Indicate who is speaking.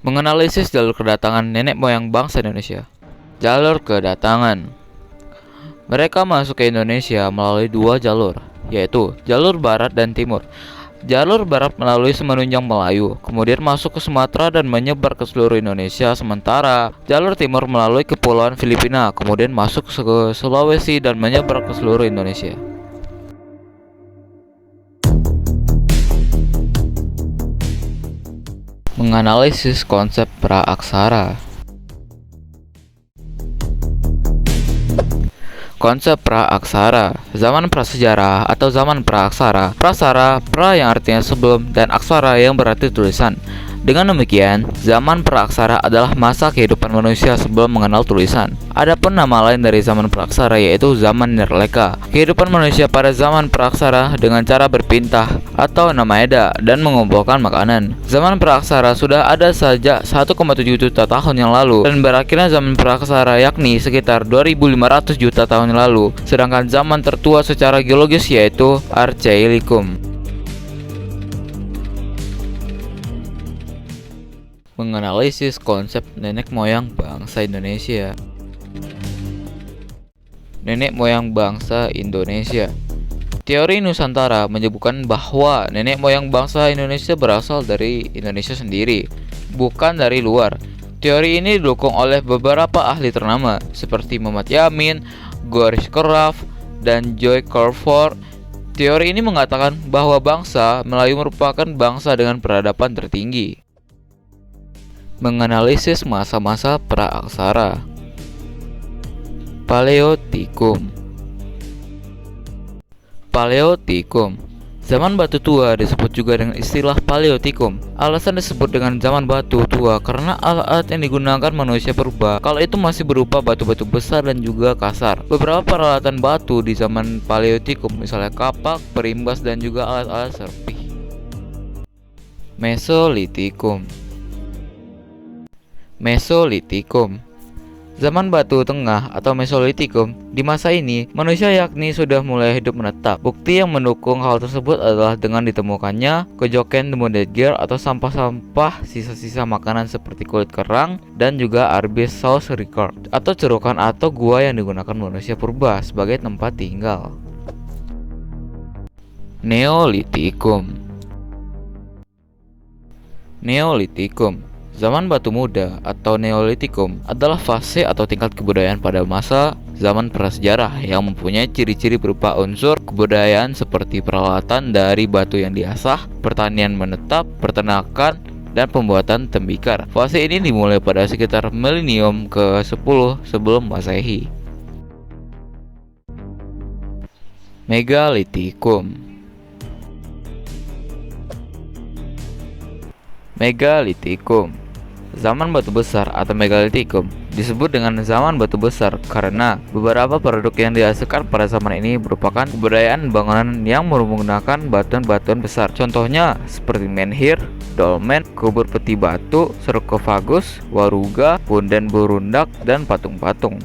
Speaker 1: Menganalisis jalur kedatangan nenek moyang bangsa Indonesia. Jalur kedatangan. Mereka masuk ke Indonesia melalui dua jalur, yaitu jalur barat dan timur. Jalur barat melalui Semenanjung Melayu, kemudian masuk ke Sumatera dan menyebar ke seluruh Indonesia. Sementara jalur timur melalui Kepulauan Filipina, kemudian masuk ke Sulawesi dan menyebar ke seluruh Indonesia. Menganalisis konsep praaksara. Konsep praaksara, zaman prasejarah atau zaman praaksara. Prasara, pra yang artinya sebelum, dan aksara yang berarti tulisan. Dengan demikian, zaman praaksara adalah masa kehidupan manusia sebelum mengenal tulisan. Adapun nama lain dari zaman praaksara yaitu zaman nirleka. Kehidupan manusia pada zaman praaksara dengan cara berpintah atau namaeda dan mengumpulkan makanan. Zaman praaksara sudah ada sejak 1,7 juta tahun yang lalu dan berakhirnya zaman praaksara yakni sekitar 2.500 juta tahun yang lalu. Sedangkan zaman tertua secara geologis yaitu Archaelicum. Menganalisis konsep nenek moyang bangsa Indonesia. Nenek moyang bangsa Indonesia. Teori Nusantara menyebutkan bahwa nenek moyang bangsa Indonesia berasal dari Indonesia sendiri, bukan dari luar. Teori ini didukung oleh beberapa ahli ternama seperti Muhammad Yamin, Goris Keraf, dan Joy Crawford. Teori ini mengatakan bahwa bangsa Melayu merupakan bangsa dengan peradaban tertinggi. Menganalisis masa-masa praaksara. Paleotikum. Paleotikum. Zaman batu tua disebut juga dengan istilah Paleotikum. Alasan disebut dengan zaman batu tua karena alat-alat yang digunakan manusia purba kala itu masih berupa batu-batu besar dan juga kasar. Beberapa peralatan batu di zaman Paleotikum misalnya kapak, perimbas, dan juga alat-alat serpih. Mesolitikum. Mesolitikum. Zaman batu tengah atau Mesolitikum. Di masa ini, manusia yakni sudah mulai hidup menetap. Bukti yang mendukung hal tersebut adalah dengan ditemukannya kejoken demodegir atau sampah-sampah sisa-sisa makanan seperti kulit kerang dan juga arbis saus record atau cerukan atau gua yang digunakan manusia purba sebagai tempat tinggal. Neolitikum. Neolitikum. Zaman batu muda atau Neolitikum adalah fase atau tingkat kebudayaan pada masa zaman prasejarah yang mempunyai ciri-ciri berupa unsur kebudayaan seperti peralatan dari batu yang diasah, pertanian menetap, peternakan, dan pembuatan tembikar. Fase ini dimulai pada sekitar milenium ke-10 sebelum Masehi. Megalitikum. Megalitikum. Zaman batu besar atau Megalitikum disebut dengan zaman batu besar karena beberapa produk yang dihasilkan pada zaman ini merupakan kebudayaan bangunan yang menggunakan batuan-batuan besar. Contohnya seperti menhir, dolmen, kubur peti batu, sarkofagus, waruga, punden burundak, dan patung-patung.